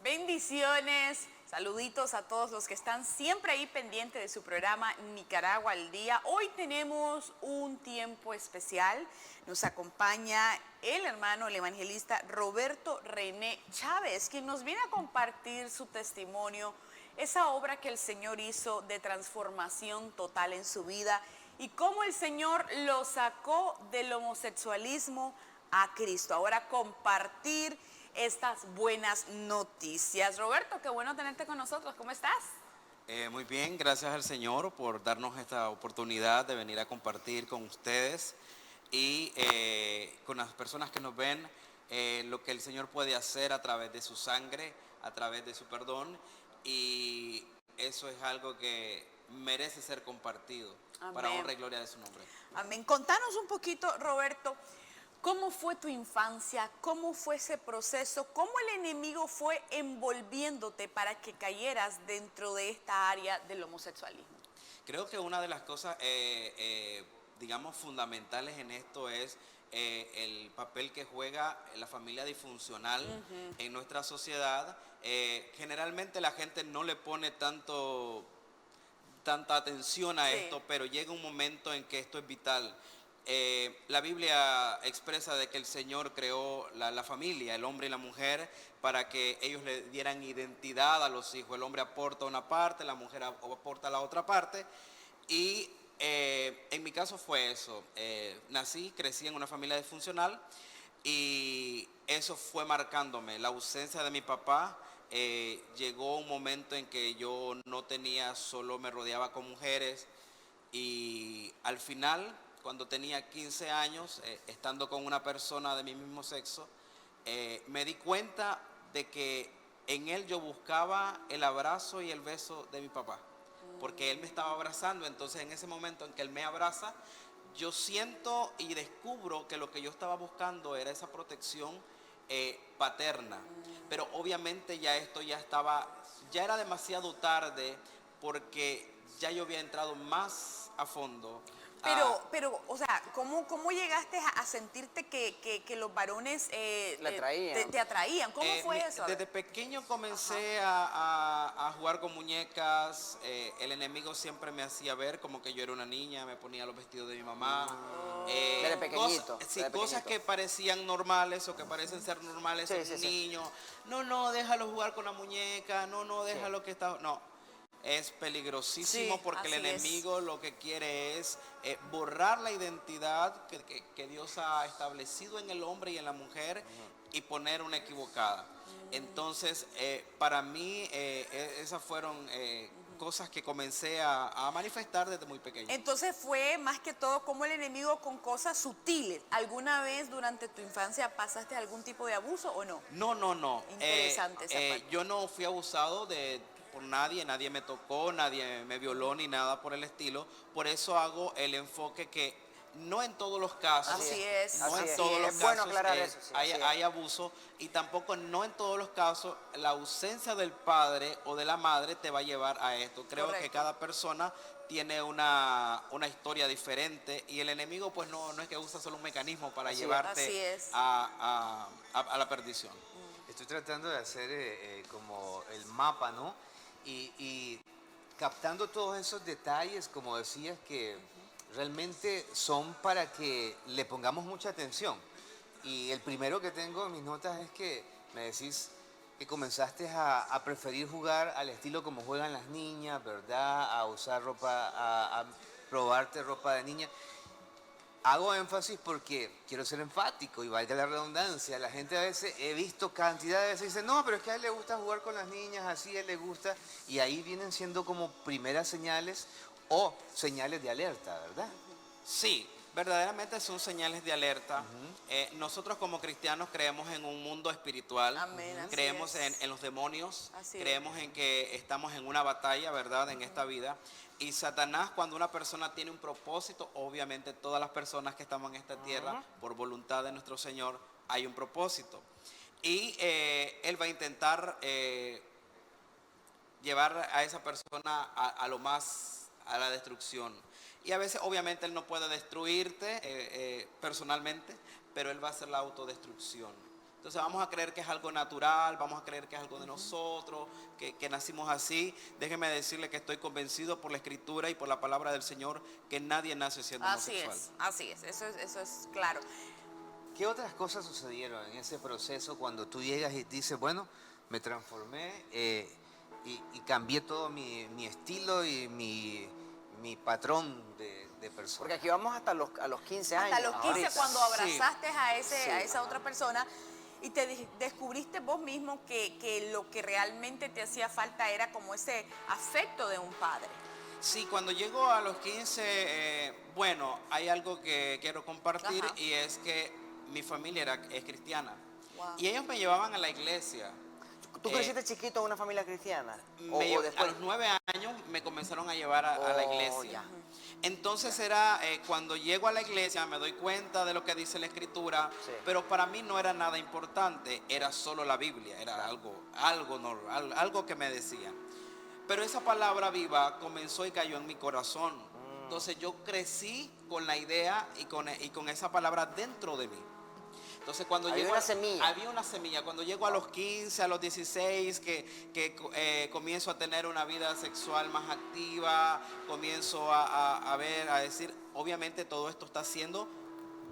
Bendiciones, saluditos a todos los que están siempre ahí pendientes de su programa Nicaragua al Día. Hoy tenemos un tiempo especial. Nos acompaña el hermano, el evangelista Roberto René Chávez, quien nos viene a compartir su testimonio, esa obra que el Señor hizo de transformación total en su vida y cómo el Señor lo sacó del homosexualismo a Cristo. Ahora compartir estas buenas noticias. Roberto, qué bueno tenerte con nosotros. ¿Cómo estás? Muy bien, gracias al Señor por darnos esta oportunidad de venir a compartir con ustedes y con las personas que nos ven lo que el Señor puede hacer a través de su sangre, a través de su perdón, y eso es algo que merece ser compartido. Amén. Para honra y gloria de su nombre. Amén. Contanos un poquito, Roberto, ¿cómo fue tu infancia? ¿Cómo fue ese proceso? ¿Cómo el enemigo fue envolviéndote para que cayeras dentro de esta área del homosexualismo? Creo que una de las cosas, digamos, fundamentales en esto es el papel que juega la familia disfuncional en nuestra sociedad. Generalmente la gente no le pone tanta atención a esto, pero llega un momento en que esto es vital. La Biblia expresa de que el Señor creó la familia, el hombre y la mujer, para que ellos le dieran identidad a los hijos. El hombre aporta una parte, la mujer aporta la otra parte. Y en mi caso fue eso. Crecí en una familia disfuncional y eso fue marcándome. La ausencia de mi papá, llegó un momento en que yo no tenía, solo me rodeaba con mujeres, y al final, cuando tenía 15 años, estando con una persona de mi mismo sexo, me di cuenta de que en él yo buscaba el abrazo y el beso de mi papá, porque él me estaba abrazando. Entonces en ese momento en que él me abraza, yo siento y descubro que lo que yo estaba buscando era esa protección paterna. Pero obviamente ya esto ya era demasiado tarde, porque ya yo había entrado más a fondo. Pero, o sea, ¿cómo llegaste a sentirte que los varones te atraían? ¿Cómo fue eso? Desde pequeño comencé a jugar con muñecas. El enemigo siempre me hacía ver como que yo era una niña, me ponía los vestidos de mi mamá. Desde pequeñito. Cosas que parecían normales o que parecen ser normales en un niño. No, déjalo jugar con la muñeca, no, déjalo que está... No. Es peligrosísimo, porque el enemigo lo que quiere es borrar la identidad que Dios ha establecido en el hombre y en la mujer y poner una equivocada. Entonces, para mí, esas fueron cosas que comencé a manifestar desde muy pequeño. Entonces fue más que todo como el enemigo con cosas sutiles. ¿Alguna vez durante tu infancia pasaste algún tipo de abuso o no? No. Interesante esa parte. Yo no fui abusado por nadie me tocó, nadie me violó ni nada por el estilo. Por eso hago el enfoque que no en todos los casos, así es, no en todos los casos hay abuso, y tampoco no en todos los casos la ausencia del padre o de la madre te va a llevar a esto. Creo que cada persona tiene una historia diferente, y el enemigo pues no es que usa solo un mecanismo para llevarte a la perdición. Estoy tratando de hacer como el mapa, ¿no? Y captando todos esos detalles, como decías, que realmente son para que le pongamos mucha atención. Y el primero que tengo en mis notas es que me decís que comenzaste a preferir jugar al estilo como juegan las niñas, ¿verdad? A usar ropa, a probarte ropa de niña. Hago énfasis porque quiero ser enfático y valga la redundancia. La gente a veces, he visto cantidad de veces, dice, no, pero es que a él le gusta jugar con las niñas, así a él le gusta. Y ahí vienen siendo como primeras señales o señales de alerta, ¿verdad? Sí, verdaderamente son señales de alerta. Nosotros como cristianos creemos en un mundo espiritual. Amén, creemos en los demonios. Creemos en que estamos en una batalla, ¿verdad?, en esta vida. Y Satanás, cuando una persona tiene un propósito, obviamente todas las personas que estamos en esta tierra, por voluntad de nuestro Señor, hay un propósito. Y él va a intentar llevar a esa persona a la destrucción. Y a veces obviamente Él no puede destruirte personalmente, pero Él va a hacer la autodestrucción. Entonces vamos a creer que es algo natural, vamos a creer que es algo de nosotros, que nacimos así. Déjeme decirle que estoy convencido por la Escritura y por la palabra del Señor que nadie nace siendo homosexual. Así es, eso es claro. ¿Qué otras cosas sucedieron en ese proceso cuando tú llegas y dices, bueno, me transformé y cambié todo mi estilo y mi patrón de persona? Porque aquí vamos hasta a los 15 años. Hasta los 15 ahorita. cuando abrazaste Sí. a esa otra persona y te descubriste vos mismo que lo que realmente te hacía falta era como ese afecto de un padre. Sí, cuando llego a los 15, bueno, hay algo que quiero compartir. Ajá. Y es que mi familia es cristiana. Wow. Y ellos me llevaban a la iglesia. ¿Tú creciste chiquito en una familia cristiana? A los 9 años me comenzaron a llevar a la iglesia. Ya. Entonces era cuando llego a la iglesia me doy cuenta de lo que dice la Escritura, Sí. pero para mí no era nada importante, era solo la Biblia, era algo que me decían. Pero esa palabra viva comenzó y cayó en mi corazón. Entonces yo crecí con la idea y con esa palabra dentro de mí. Entonces cuando Había llego una semilla. había una semilla. Cuando llego a los 15, a los 16, que comienzo a tener una vida sexual más activa, comienzo a ver, a decir, obviamente todo esto está siendo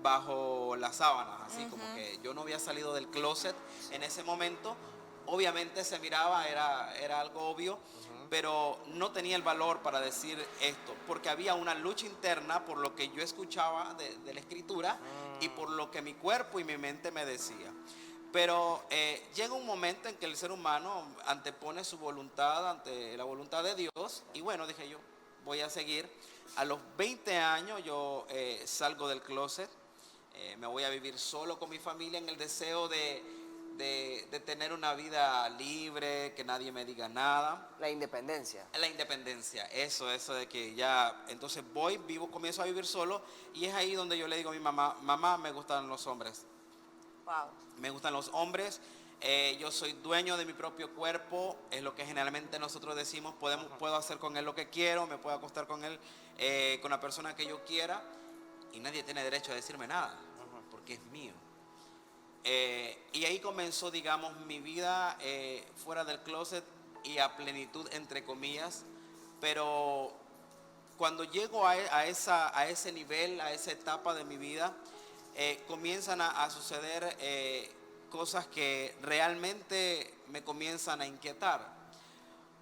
bajo las sábanas, así como que yo no había salido del closet en ese momento. Obviamente se miraba, era algo obvio, pero no tenía el valor para decir esto, porque había una lucha interna por lo que yo escuchaba de la Escritura y por lo que mi cuerpo y mi mente me decía. Pero llega un momento en que el ser humano antepone su voluntad ante la voluntad de Dios, y bueno, dije yo, voy a seguir. A los 20 años yo salgo del closet, me voy a vivir solo con mi familia en el deseo de tener una vida libre, que nadie me diga nada. La independencia. La independencia, eso de que ya, entonces comienzo a vivir solo, y es ahí donde yo le digo a mi mamá, me gustan los hombres. Wow. Me gustan los hombres, yo soy dueño de mi propio cuerpo, es lo que generalmente nosotros decimos, puedo hacer con él lo que quiero, me puedo acostar con él, con la persona que yo quiera, y nadie tiene derecho a decirme nada, porque es mío. Y ahí comenzó, digamos, mi vida fuera del closet y a plenitud, entre comillas. Pero cuando llego a ese nivel, a esa etapa de mi vida, comienzan a suceder cosas que realmente me comienzan a inquietar.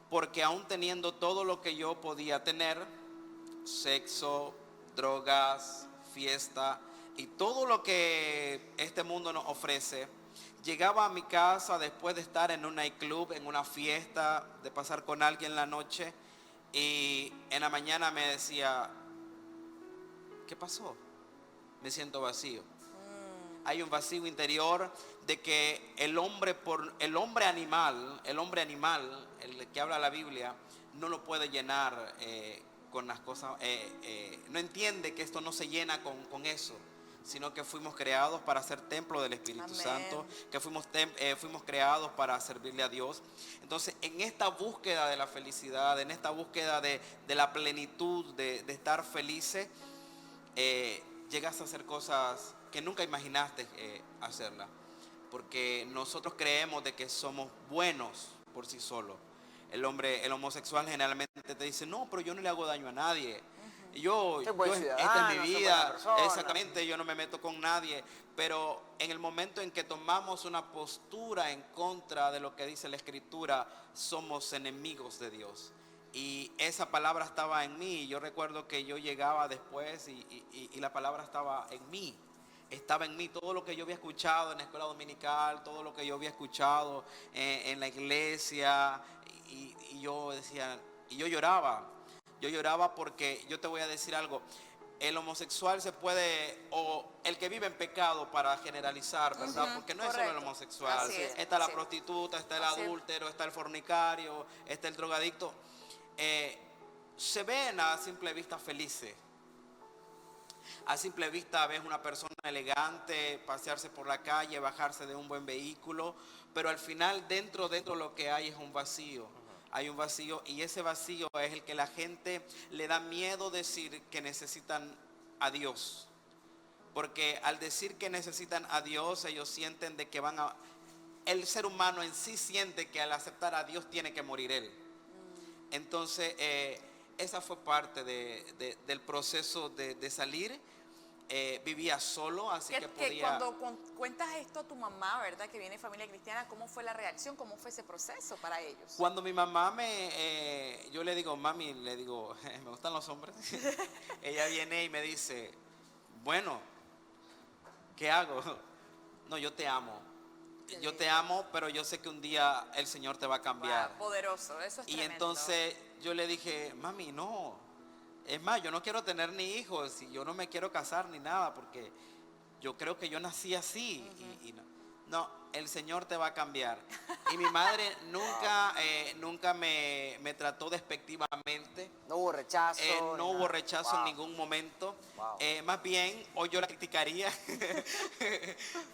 Porque aún teniendo todo lo que yo podía tener, sexo, drogas, fiesta y todo lo que este mundo nos ofrece, llegaba a mi casa después de estar en un nightclub, en una fiesta, de pasar con alguien la noche, y en la mañana me decía, ¿qué pasó? Me siento vacío. Hay un vacío interior de que el hombre animal, el que habla la Biblia, no lo puede llenar con las cosas, no entiende que esto no se llena con eso, sino que fuimos creados para ser templo del Espíritu Amén. Santo, que fuimos creados para servirle a Dios. Entonces, en esta búsqueda de la felicidad, en esta búsqueda de la plenitud, de estar felices, llegas a hacer cosas que nunca imaginaste hacerlas, porque nosotros creemos de que somos buenos por sí solos. El homosexual generalmente te dice, no, pero yo no le hago daño a nadie. Esta es mi vida, exactamente, yo no me meto con nadie. Pero en el momento en que tomamos una postura en contra de lo que dice la Escritura, somos enemigos de Dios. Y esa palabra estaba en mí, y yo recuerdo que yo llegaba después y la palabra estaba en mí. Estaba en mí todo lo que yo había escuchado en la escuela dominical, todo lo que yo había escuchado en la iglesia, y yo decía, y yo lloraba. Yo lloraba porque yo te voy a decir algo, el homosexual se puede, o el que vive en pecado, para generalizar, ¿verdad? Porque no es solo el homosexual, Así es, está la así es. prostituta, está el Así es. adúltero, está el fornicario, está el drogadicto. Se ven a simple vista felices. A simple vista ves una persona elegante pasearse por la calle, bajarse de un buen vehículo, pero al final dentro lo que hay es un vacío. hay un vacío y ese vacío es el que la gente le da miedo decir que necesitan a Dios. Porque al decir que necesitan a Dios, ellos sienten de que el ser humano en sí siente que al aceptar a Dios tiene que morir él. Entonces, esa fue parte del proceso de salir. Vivía solo, así que podía... Cuando cuentas esto a tu mamá, ¿verdad? Que viene de familia cristiana, ¿cómo fue la reacción? ¿Cómo fue ese proceso para ellos? Cuando mi mamá yo le digo, mami, le digo, me gustan los hombres. Ella viene y me dice, bueno, ¿qué hago? No, yo te amo. Yo te amo, pero yo sé que un día el Señor te va a cambiar. Wow, poderoso, eso es Y tremendo. entonces yo le dije, mami, no. Es más, yo no quiero tener ni hijos y yo no me quiero casar ni nada porque yo creo que yo nací así. Y no, el Señor te va a cambiar. Y mi madre nunca me trató despectivamente. No hubo rechazo. No hubo rechazo en Wow. ningún momento. Wow. Más bien, hoy yo la criticaría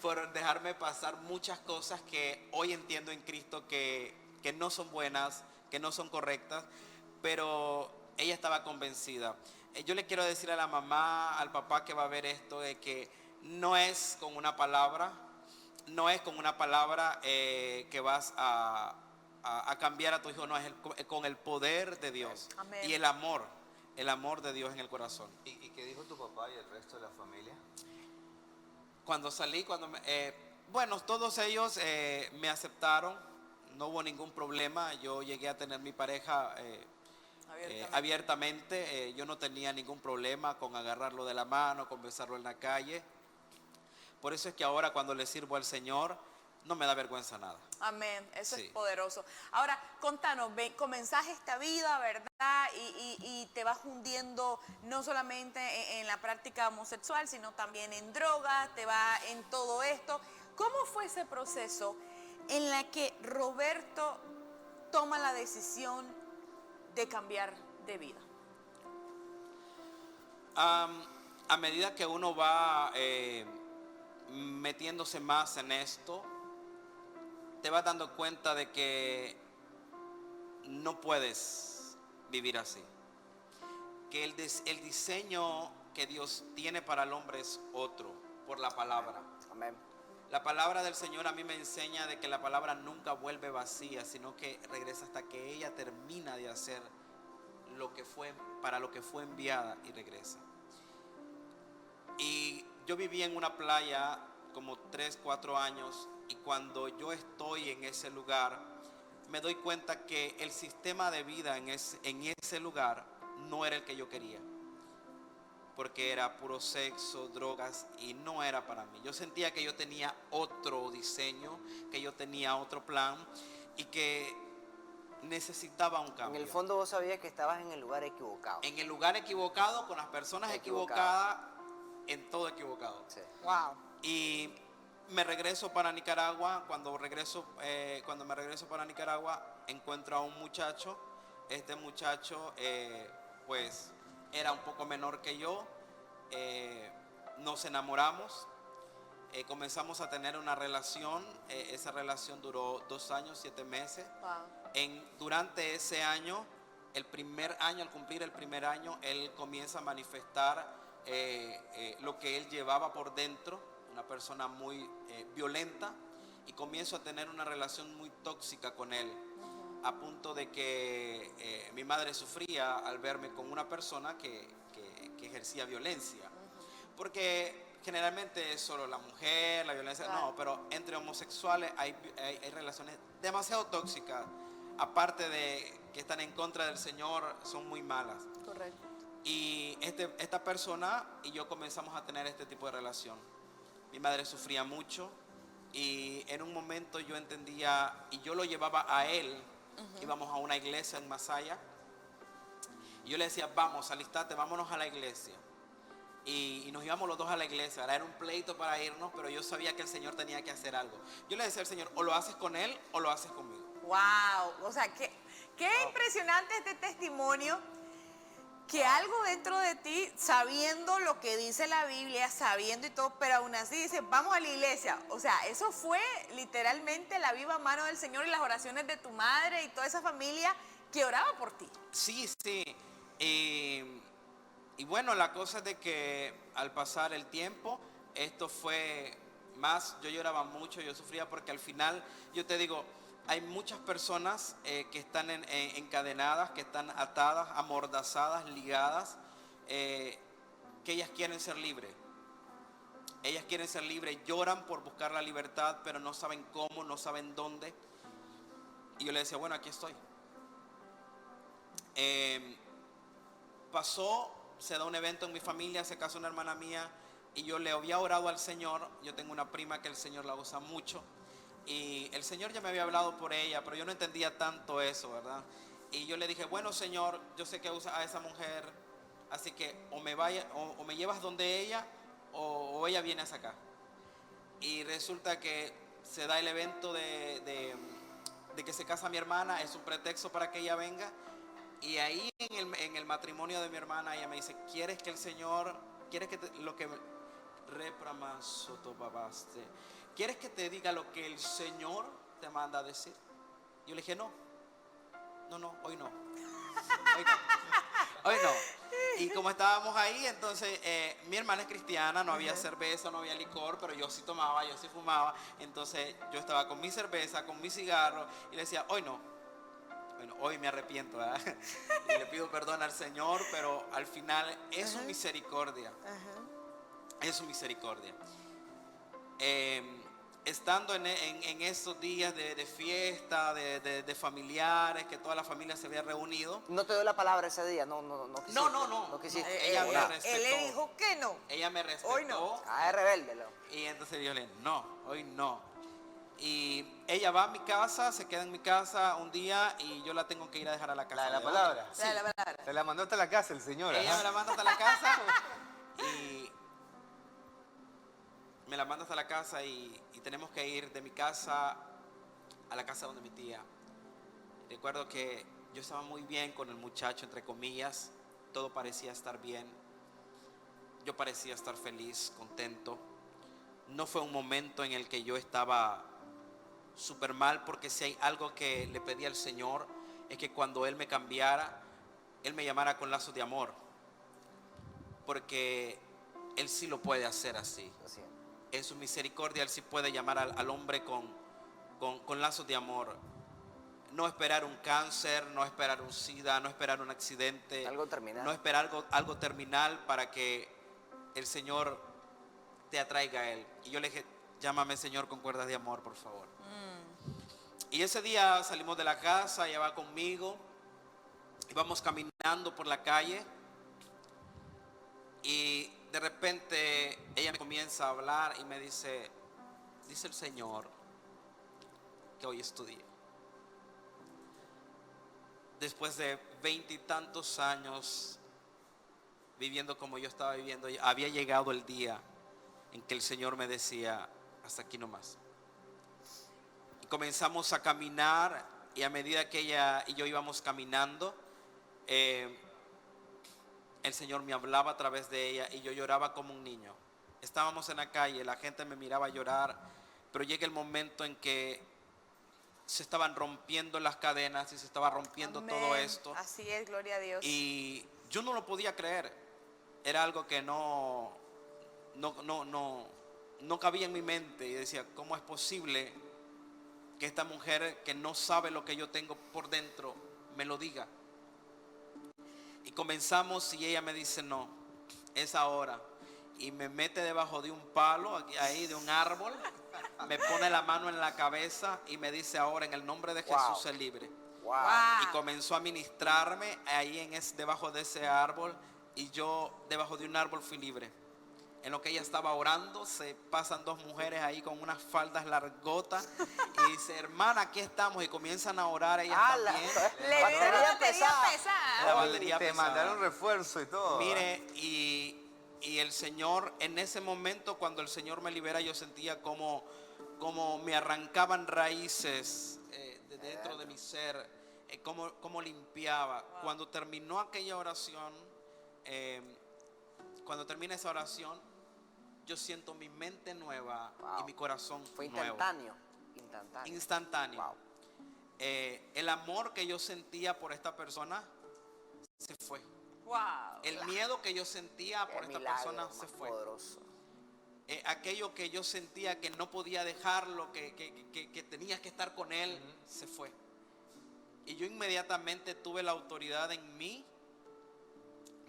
por dejarme pasar muchas cosas que hoy entiendo en Cristo que no son buenas, que no son correctas, pero ella estaba convencida. Yo le quiero decir a la mamá, al papá que va a ver esto, de que no es con una palabra, que vas a cambiar a tu hijo, no, es con el poder de Dios. Amén. Y el amor de Dios en el corazón. ¿Y qué dijo tu papá y el resto de la familia? Cuando salí, bueno, todos ellos me aceptaron, no hubo ningún problema. Yo llegué a tener mi pareja abiertamente. Yo no tenía ningún problema con agarrarlo de la mano, con besarlo en la calle. Por eso es que ahora cuando le sirvo al Señor, no me da vergüenza nada. Amén, eso Sí. es poderoso. Ahora, contanos, comenzás esta vida, ¿verdad? Y te vas hundiendo no solamente en la práctica homosexual, sino también en drogas, te va en todo esto. ¿Cómo fue ese proceso en la que Roberto toma la decisión de cambiar de vida? A medida que uno va metiéndose más en esto, te vas dando cuenta de que no puedes vivir así. Que el diseño que Dios tiene para el hombre es otro, por la palabra. Amén. La palabra del Señor a mí me enseña de que la palabra nunca vuelve vacía, sino que regresa hasta que ella termina de hacer para lo que fue enviada y regresa. Y yo viví en una playa como 3, 4 años y cuando yo estoy en ese lugar me doy cuenta que el sistema de vida en ese lugar no era el que yo quería, porque era puro sexo, drogas y no era para mí. Yo sentía que yo tenía otro diseño, que yo tenía otro plan y que necesitaba un cambio. En el fondo vos sabías que estabas en el lugar equivocado. En el lugar equivocado, con las personas equivocadas, en todo equivocado. Sí. Wow. Y me regreso para Nicaragua. Cuando me regreso para Nicaragua, encuentro a un muchacho. Este muchacho, pues, era un poco menor que yo. Nos enamoramos. Comenzamos a tener una relación. Esa relación duró 2 años, 7 meses. Wow. Durante ese año, al cumplir el primer año, él comienza a manifestar lo que él llevaba por dentro, una persona muy violenta, y comienzo a tener una relación muy tóxica con él, a punto de que mi madre sufría al verme con una persona que ejercía violencia, porque generalmente es solo la mujer, la violencia, Claro. no, pero entre homosexuales hay relaciones demasiado tóxicas, aparte de que están en contra del Señor, son muy malas. Correcto. Y esta persona y yo comenzamos a tener este tipo de relación. Mi madre sufría mucho y en un momento yo entendía, y yo lo llevaba a él, íbamos a una iglesia en Masaya, y yo le decía, vamos, alistate, vámonos a la iglesia. Y nos íbamos los dos a la iglesia. Era un pleito para irnos, pero yo sabía que el Señor tenía que hacer algo. Yo le decía al Señor, o lo haces con él o lo haces conmigo. Wow. O sea, qué impresionante este testimonio. Que algo dentro de ti, sabiendo lo que dice la Biblia, sabiendo y todo, pero aún así dice, vamos a la iglesia. O sea, eso fue literalmente la viva mano del Señor y las oraciones de tu madre y toda esa familia que oraba por ti. Sí, sí. Y bueno, la cosa es de que al pasar el tiempo, esto fue más, yo lloraba mucho, yo sufría porque al final, yo te digo, hay muchas personas que están encadenadas, que están atadas, amordazadas, ligadas, que ellas quieren ser libres. Ellas quieren ser libres, lloran por buscar la libertad, pero no saben cómo, no saben dónde. Y yo le decía, bueno, aquí estoy. Se da un evento en mi familia, se casó una hermana mía y yo le había orado al Señor. Yo tengo una prima que el Señor la usa mucho y el Señor ya me había hablado por ella, pero yo no entendía tanto eso, ¿verdad? Y yo le dije, bueno, Señor, yo sé que usa a esa mujer, así que o me llevas donde ella o ella viene hasta acá. Y resulta que se da el evento de que se casa mi hermana, es un pretexto para que ella venga. Y ahí en el matrimonio de mi hermana, ella me dice, ¿quieres que el Señor, quieres que lo que repramasotobabaste, quieres que te diga lo que el Señor te manda a decir? Yo le dije, no, hoy no, hoy no. Y como estábamos ahí, entonces mi hermana es cristiana, no había cerveza, no había licor, pero yo sí tomaba, yo sí fumaba. Entonces yo estaba con mi cerveza, con mi cigarro y le decía, hoy no. Bueno, hoy me arrepiento, ¿verdad? Y le pido perdón al Señor, pero al final es su misericordia. Es su misericordia. Estando en esos días de fiesta, de familiares, que toda la familia se había reunido. No te doy la palabra ese día, no quisiste. No quisiste. ella me respetó. Él le dijo que no. Ella me respetó. Hoy no. Es rebelde, Y entonces yo le dije, no, hoy no. Y ella va a mi casa, se queda en mi casa un día y yo la tengo que ir a dejar a la casa. La de palabra. otra. Sí. La palabra. Se la mandó hasta la casa el señor. Ella me la manda hasta la casa y me la manda hasta la casa y tenemos que ir de mi casa a la casa donde mi tía. Recuerdo que yo estaba muy bien con el muchacho, entre comillas, todo parecía estar bien. Yo parecía estar feliz, contento. No fue un momento en el que yo estaba súper mal, porque si hay algo que le pedí al Señor es que cuando Él me cambiara, Él me llamara con lazos de amor, porque Él sí lo puede hacer así. En su misericordia Él sí puede llamar al hombre con lazos de amor. No esperar un cáncer, no esperar un SIDA, no esperar un accidente, algo terminal. no esperar algo terminal para que el Señor te atraiga a Él. Y yo le dije, llámame Señor con cuerdas de amor, por favor. Y ese día salimos de la casa, ella va conmigo, íbamos caminando por la calle y de repente ella me comienza a hablar y me dice el Señor que hoy es tu día. Después de 20 y tantos años viviendo como yo estaba viviendo, había llegado el día en que el Señor me decía, hasta aquí nomás. Y comenzamos a caminar y a medida que ella y yo íbamos caminando, el Señor me hablaba a través de ella y yo lloraba como un niño. Estábamos en la calle, la gente me miraba llorar, pero llega el momento en que se estaban rompiendo las cadenas y se estaba rompiendo Amén. Todo esto. Así es, gloria a Dios. Y yo no lo podía creer. Era algo que no cabía en mi mente. Y decía, ¿cómo es posible que esta mujer que no sabe lo que yo tengo por dentro me lo diga? Y comenzamos y ella me dice, no, es ahora. Y me mete debajo de un palo, ahí de un árbol, me pone la mano en la cabeza y me dice, ahora en el nombre de Jesús sé libre. Wow. Y comenzó a ministrarme ahí debajo de ese árbol, y yo debajo de un árbol fui libre. En lo que ella estaba orando, se pasan dos mujeres ahí con unas faldas largotas y dice, hermana, aquí estamos, y comienzan a orar ellas también. Le dio la batería pesada. La batería Te pesada. mandaron refuerzo y todo. Mire, y el Señor, en ese momento, cuando el Señor me libera, yo sentía como me arrancaban raíces de dentro de mi ser, como limpiaba. Wow. Cuando terminó aquella oración, cuando termina esa oración, yo siento mi mente nueva. Wow. Y mi corazón fue nuevo. instantáneo. Instantáneo. Wow. el amor que yo sentía por esta persona se fue. Wow. El miedo que yo sentía por Qué esta milagro persona más se fue. poderoso. Aquello que yo sentía que no podía dejarlo, que tenía que estar con él, se fue. Y yo inmediatamente tuve la autoridad en mí.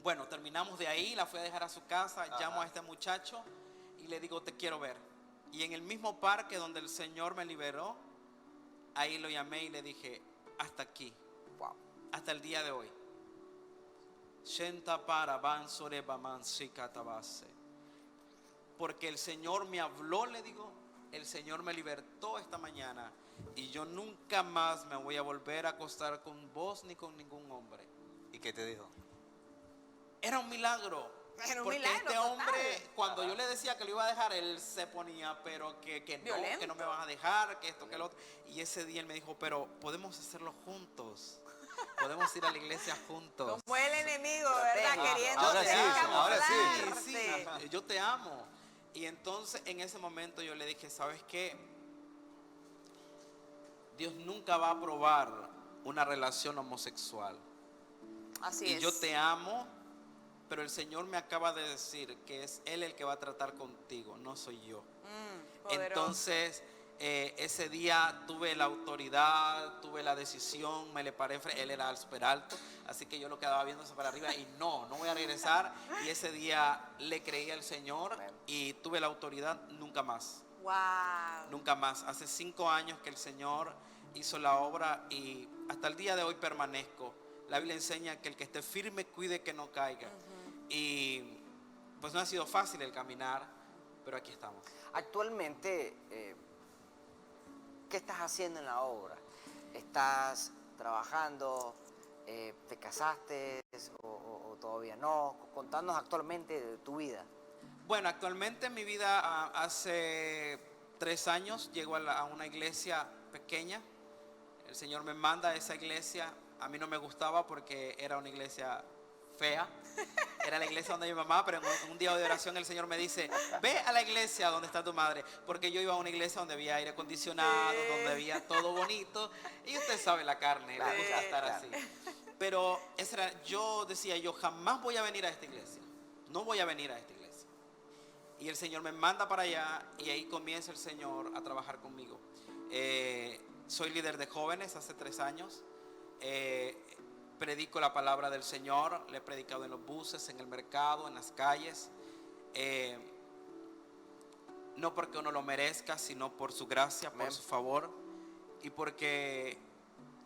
Bueno, terminamos de ahí, la fui a dejar a su casa, llamo a este muchacho y le digo, te quiero ver. Y en el mismo parque donde el Señor me liberó, ahí lo llamé y le dije, hasta aquí, Wow. hasta el día de hoy. Porque el Señor me habló, le digo, el Señor me libertó esta mañana y yo nunca más me voy a volver a acostar con vos ni con ningún hombre. ¿Y qué te dijo? Era un milagro. Era un porque milagro este hombre, total. cuando yo le decía que lo iba a dejar, él se ponía, pero que no me van a dejar, que esto, que lo otro. Y ese día él me dijo, pero podemos hacerlo juntos. Podemos ir a la iglesia juntos. Como el enemigo, ¿verdad? Protege. Queriendo Ahora sí, ahora sí. camuflarte. Yo te amo. Y entonces en ese momento yo le dije, ¿sabes qué? Dios nunca va a aprobar una relación homosexual. Así Y es. yo te amo, pero el Señor me acaba de decir que es Él el que va a tratar contigo, no soy yo. Poderoso. Entonces, ese día tuve la autoridad, tuve la decisión, me le paré, él era súper alto, así que yo lo quedaba viéndose para arriba y no voy a regresar. Y ese día le creí al Señor y tuve la autoridad nunca más. Wow. Nunca más. Hace 5 años que el Señor hizo la obra y hasta el día de hoy permanezco. La Biblia enseña que el que esté firme cuide que no caiga. Y pues no ha sido fácil el caminar, pero aquí estamos. Actualmente, ¿qué estás haciendo en la obra? ¿Estás trabajando? ¿Te casaste o todavía no? Contanos actualmente de tu vida. Bueno, actualmente en mi vida hace 3 años llego a una iglesia pequeña. El Señor me manda a esa iglesia. A mí no me gustaba porque era una iglesia fea. Era la iglesia donde mi mamá, pero en un día de oración el Señor me dice, ve a la iglesia donde está tu madre. Porque yo iba a una iglesia donde había aire acondicionado, donde había todo bonito. Y usted sabe la carne, le gusta estar así. Pero yo decía, yo jamás voy a venir a esta iglesia. No voy a venir a esta iglesia. Y el Señor me manda para allá y ahí comienza el Señor a trabajar conmigo. Soy líder de jóvenes hace 3 años. Predico la palabra del Señor. Le he predicado en los buses, en el mercado, en las calles. No porque uno lo merezca, sino por su gracia, por su favor. Y porque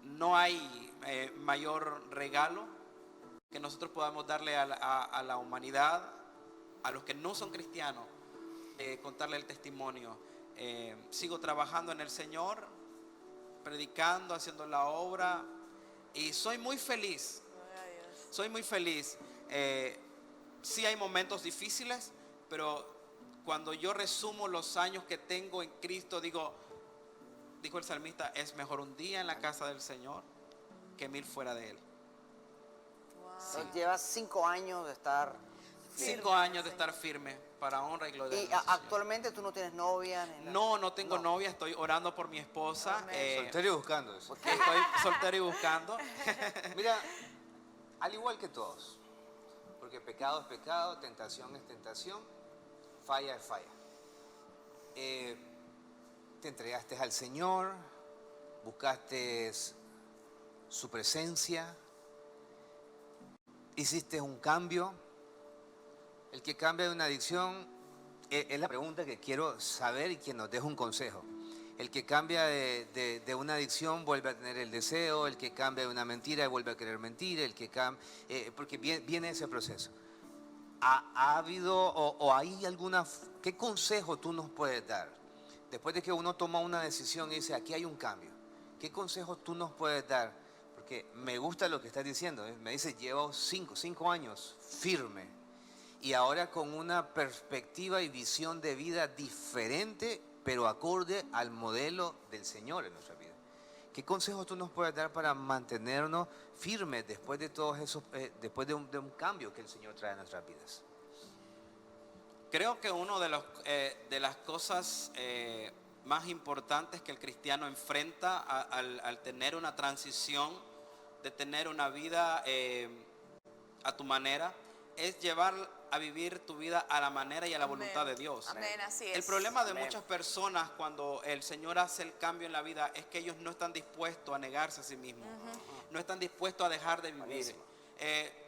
no hay mayor regalo que nosotros podamos darle a la humanidad, a los que no son cristianos, contarle el testimonio. Sigo trabajando en el Señor, predicando, haciendo la obra y soy muy feliz. Soy muy feliz. Sí hay momentos difíciles, pero cuando yo resumo los años que tengo en Cristo, dijo el salmista, es mejor un día en la casa del Señor que 1000 fuera de él. Entonces, llevas 5 años de estar firme. 5 años de estar firme para honra y gloria de ¿Y nuestro Señor. actualmente tú no tienes novia? Ni nada? No tengo novia, estoy orando por mi esposa. Soltero y buscando eso. Estoy soltero y buscando. Mira, al igual que todos, porque pecado es pecado, tentación es tentación, falla es falla. Te entregaste al Señor, buscaste su presencia, hiciste un cambio. El que cambia de una adicción es la pregunta que quiero saber y que nos deja un consejo. El que cambia de una adicción vuelve a tener el deseo, el que cambia de una mentira vuelve a querer mentir, el que cambia, porque viene ese proceso. ¿Ha habido o hay alguna, qué consejo tú nos puedes dar? Después de que uno toma una decisión y dice, aquí hay un cambio, ¿qué consejos tú nos puedes dar? Porque me gusta lo que estás diciendo, me dice, llevo 5 años firme y ahora con una perspectiva y visión de vida diferente, pero acorde al modelo del Señor en nuestra vida. ¿Qué consejos tú nos puedes dar para mantenernos firmes después de todos esos, después de un cambio que el Señor trae a nuestras vidas? Creo que uno de las cosas más importantes que el cristiano enfrenta al tener una transición, de tener una vida a tu manera, es llevar a vivir tu vida a la manera y a la voluntad de Dios. Amén, así es. El problema de Amén. muchas personas cuando el Señor hace el cambio en la vida es que ellos no están dispuestos a negarse a sí mismos, no están dispuestos a dejar de vivir. Buenísimo.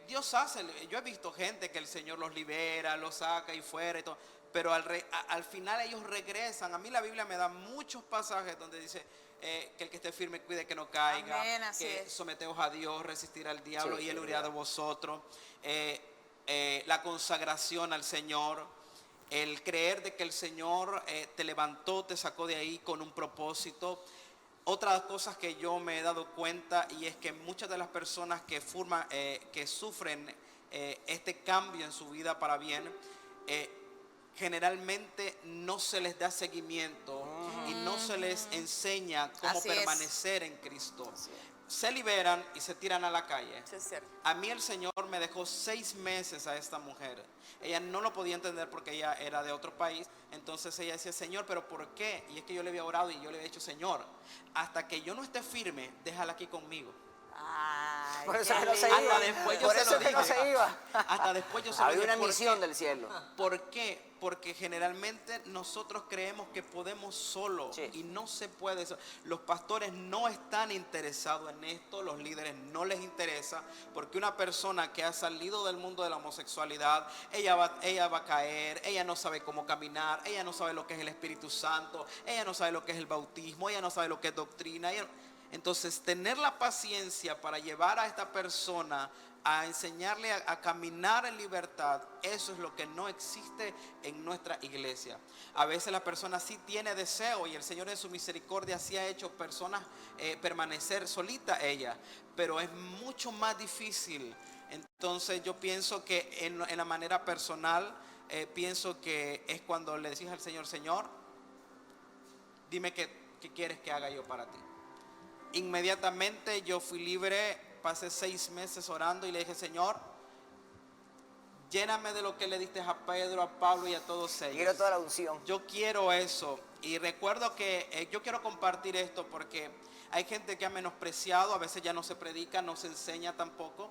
Dios hace, yo he visto gente que el Señor los libera, los saca y fuera y todo, pero al final ellos regresan. A mí la Biblia me da muchos pasajes donde dice que el que esté firme cuide que no caiga, Amén, así que es. someteos a Dios, resistir al diablo Sí, y sí, él huirá de vosotros. La consagración al Señor, el creer de que el Señor te levantó, te sacó de ahí con un propósito. Otras cosas que yo me he dado cuenta y es que muchas de las personas que sufren este cambio en su vida para bien, generalmente no se les da seguimiento y no se les enseña cómo Así es. permanecer en Cristo. Así es. Se liberan y se tiran a la calle. Eso es cierto. A mí el Señor me dejó 6 meses a esta mujer. Ella no lo podía entender porque ella era de otro país. Entonces ella decía, Señor, ¿pero por qué? Y es que yo le había orado y yo le había dicho, Señor, hasta que yo no esté firme, déjala aquí conmigo. Ay, Por eso qué que no se lindo. iba. Hasta después yo Por se eso lo que no dije. se iba. Hasta después yo se lo Había dije. una ¿Por misión qué? del cielo. ¿Por qué? Porque generalmente nosotros creemos que podemos solo Sí. y no se puede. Los pastores no están interesados en esto, los líderes no les interesa, porque una persona que ha salido del mundo de la homosexualidad, ella va a caer, ella no sabe cómo caminar, ella no sabe lo que es el Espíritu Santo, ella no sabe lo que es el bautismo, ella no sabe lo que es doctrina. Entonces, tener la paciencia para llevar a esta persona a enseñarle a caminar en libertad, eso es lo que no existe en nuestra iglesia. A veces la persona sí tiene deseo y el Señor en su misericordia sí ha hecho personas permanecer solita ella, pero es mucho más difícil. Entonces yo pienso que en la manera personal, pienso que es cuando le decís al Señor, Señor, dime qué quieres que haga yo para ti. Inmediatamente yo fui libre, pasé 6 meses orando y le dije, Señor, lléname de lo que le diste a Pedro, a Pablo y a todos ellos. Quiero toda la unción. Yo quiero eso. Y recuerdo que yo quiero compartir esto porque hay gente que ha menospreciado, a veces ya no se predica, no se enseña tampoco.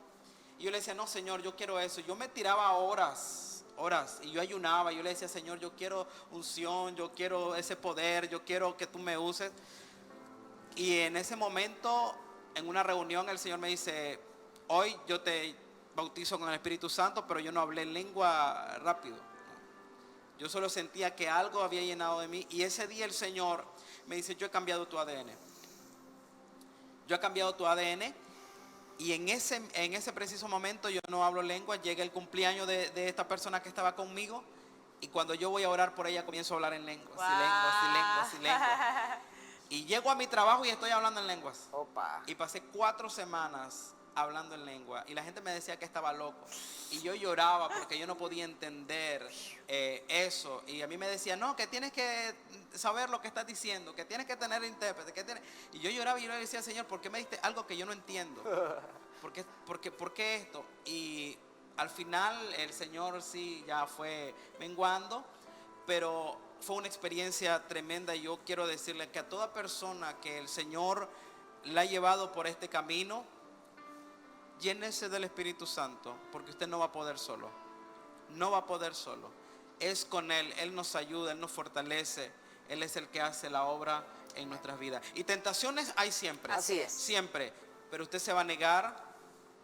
Y yo le decía, no, Señor, yo quiero eso. Yo me tiraba horas, y yo ayunaba. Yo le decía, Señor, yo quiero unción, yo quiero ese poder, yo quiero que tú me uses. Y en ese momento, en una reunión, el Señor me dice, hoy yo te bautizo con el Espíritu Santo, pero yo no hablé en lengua rápido. Yo solo sentía que algo había llenado de mí. Y ese día el Señor me dice, yo he cambiado tu ADN. Yo he cambiado tu ADN. Y en ese preciso momento yo no hablo lengua. Llega el cumpleaños de esta persona que estaba conmigo. Y cuando yo voy a orar por ella, comienzo a hablar en lenguas. Wow. Y lenguas. Y llego a mi trabajo y estoy hablando en lenguas. Opa. Y pasé 4 semanas hablando en lengua. Y la gente me decía que estaba loco. Y yo lloraba porque yo no podía entender eso. Y a mí me decían, no, que tienes que saber lo que estás diciendo, que tienes que tener intérprete. Y yo lloraba y yo le decía, Señor, ¿por qué me diste algo que yo no entiendo? ¿Por qué esto? Y al final el Señor sí ya fue menguando, pero fue una experiencia tremenda. Y yo quiero decirle que a toda persona que el Señor la ha llevado por este camino, llénese del Espíritu Santo, porque usted no va a poder solo. No va a poder solo. Es con Él. Él nos ayuda, Él nos fortalece. Él es el que hace la obra en nuestras vidas. Y tentaciones hay siempre. Así es. Siempre. Pero usted se va a negar.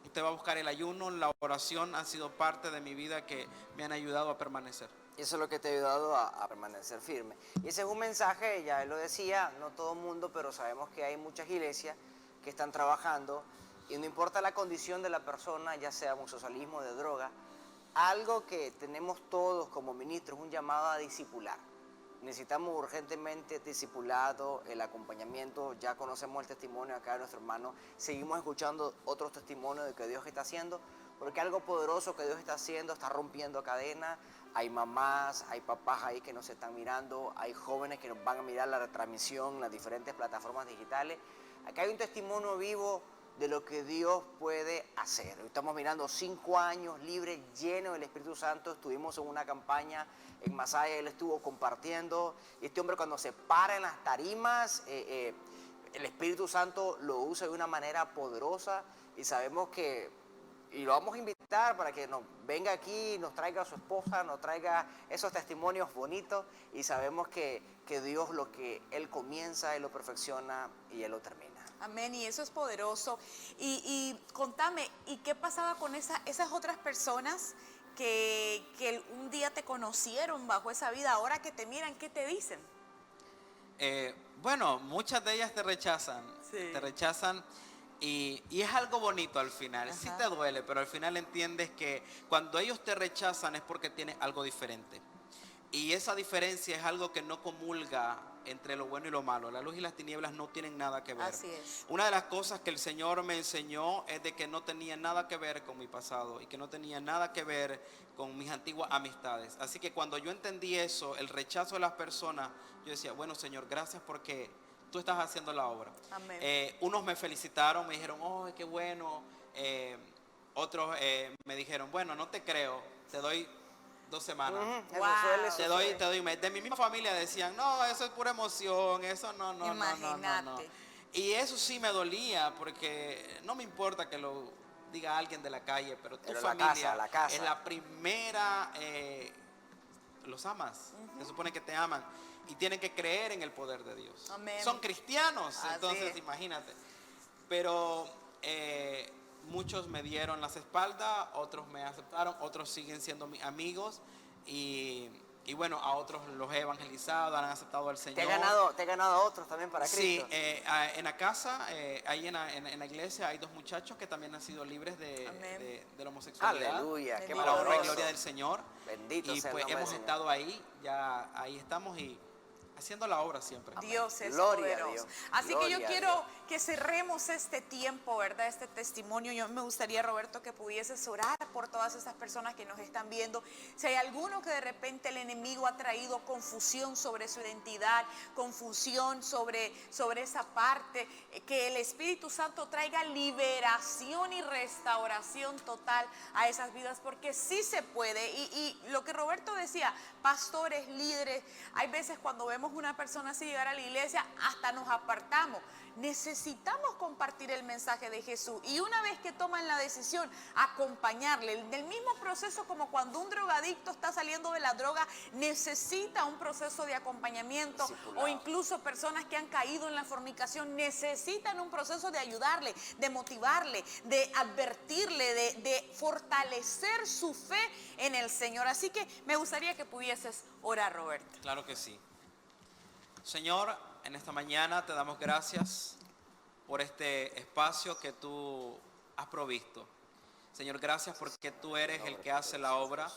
Usted va a buscar el ayuno. La oración han sido parte de mi vida que me han ayudado a permanecer. Y eso es lo que te ha ayudado a permanecer firme. Y ese es un mensaje, ya él lo decía, no todo el mundo, pero sabemos que hay muchas iglesias que están trabajando y no importa la condición de la persona, ya sea homosexualismo, de droga, algo que tenemos todos como ministros, un llamado a discipular. Necesitamos urgentemente discipulado, el acompañamiento. Ya conocemos el testimonio acá de nuestro hermano, seguimos escuchando otros testimonios de que Dios está haciendo, porque algo poderoso que Dios está haciendo, está rompiendo cadenas. Hay mamás, hay papás ahí que nos están mirando, hay jóvenes que nos van a mirar la retransmisión en las diferentes plataformas digitales. Acá hay un testimonio vivo de lo que Dios puede hacer. Estamos mirando 5 años libres, llenos del Espíritu Santo. Estuvimos en una campaña en Masaya, él estuvo compartiendo. Y este hombre, cuando se para en las tarimas, el Espíritu Santo lo usa de una manera poderosa. Y sabemos que, y lo vamos a invitar para que nos venga aquí, nos traiga a su esposa, nos traiga esos testimonios bonitos. Y sabemos que Dios, lo que Él comienza, Él lo perfecciona y Él lo termina. Amén, y eso es poderoso. Y contame, ¿y qué pasaba con esas otras personas que un día te conocieron bajo esa vida? Ahora que te miran, ¿qué te dicen? Bueno, muchas de ellas te rechazan. Sí. Te rechazan y es algo bonito al final. Ajá. Sí te duele, pero al final entiendes que cuando ellos te rechazan es porque tienes algo diferente. Y esa diferencia es algo que no comulga entre lo bueno y lo malo. La luz y las tinieblas no tienen nada que ver. Así es. Una de las cosas que el Señor me enseñó es de que no tenía nada que ver con mi pasado y que no tenía nada que ver con mis antiguas amistades. Así que cuando yo entendí eso, el rechazo de las personas, yo decía, bueno, Señor, gracias porque tú estás haciendo la obra. Amén. Unos me felicitaron, me dijeron, oh, qué bueno. Otros me dijeron, bueno, no te creo, te doy 2 semanas. Eso Wow. suele Te doy, suceder. te doy un mes. De mi misma familia decían, no, eso es pura emoción, eso no. Imagínate. Y eso sí me dolía, porque no me importa que lo diga alguien de la calle, pero tu Pero familia la casa. es la primera, los amas, se supone que te aman, y tienen que creer en el poder de Dios. Amén. Son cristianos, Así entonces es. imagínate. Pero muchos me dieron las espaldas, otros me aceptaron, otros siguen siendo mis amigos y bueno, a otros los he evangelizado, han aceptado al Señor. Te he ganado a otros también para Cristo. Sí, en la casa, ahí en la iglesia hay 2 muchachos que también han sido libres de la homosexualidad. Aleluya, qué Bendito Para honra y maravilloso. gloria del Señor. Bendito Y sea el pues nombre hemos del estado ahí, ya ahí estamos y haciendo la obra siempre. Dios es Gloria a poderoso. Dios. Así que Gloria yo a quiero Dios. que cerremos este tiempo, ¿verdad? Este testimonio. Yo me gustaría, Roberto, que pudieses orar por todas esas personas que nos están viendo. Si hay alguno que de repente el enemigo ha traído confusión sobre su identidad, confusión sobre esa parte, que el Espíritu Santo traiga liberación y restauración total a esas vidas, porque sí se puede. Y lo que Roberto decía, pastores, líderes, hay veces cuando vemos una persona así llegar a la iglesia, hasta nos apartamos. Necesitamos compartir el mensaje de Jesús y una vez que toman la decisión, acompañarle. Del mismo proceso como cuando un drogadicto está saliendo de la droga, necesita un proceso de acompañamiento, Discipulado. o incluso personas que han caído en la fornicación necesitan un proceso de ayudarle, de motivarle, de advertirle, de fortalecer su fe en el Señor. Así que me gustaría que pudieses orar, Roberto. Claro que sí. Señor, en esta mañana te damos gracias por este espacio que tú has provisto. Señor, gracias porque tú eres el que hace la obra.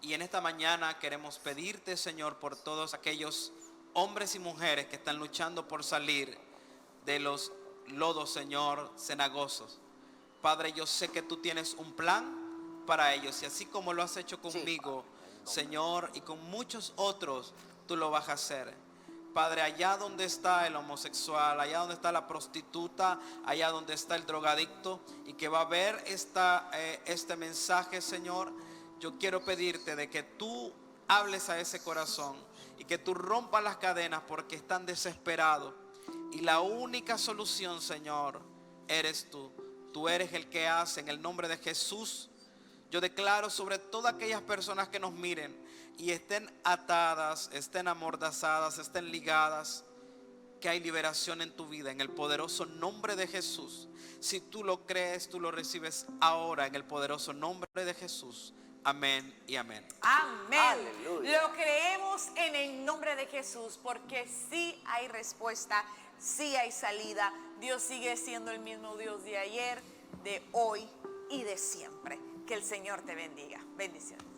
Y en esta mañana queremos pedirte, Señor, por todos aquellos hombres y mujeres que están luchando por salir de los lodos, Señor, cenagosos. Padre, yo sé que tú tienes un plan para ellos. Y así como lo has hecho conmigo, Señor, y con muchos otros, tú lo vas a hacer. Padre, allá donde está el homosexual, allá donde está la prostituta, allá donde está el drogadicto y que va a ver este mensaje, Señor, yo quiero pedirte de que tú hables a ese corazón y que tú rompas las cadenas porque están desesperados. Y la única solución, Señor, eres tú. Tú eres el que hace. En el nombre de Jesús, yo declaro sobre todas aquellas personas que nos miren y estén atadas, estén amordazadas, estén ligadas, que hay liberación en tu vida en el poderoso nombre de Jesús. Si tú lo crees, tú lo recibes ahora en el poderoso nombre de Jesús. Amén y amén. Amén. Aleluya. Lo creemos en el nombre de Jesús porque sí hay respuesta, sí hay salida. Dios sigue siendo el mismo Dios de ayer, de hoy y de siempre. Que el Señor te bendiga. Bendiciones.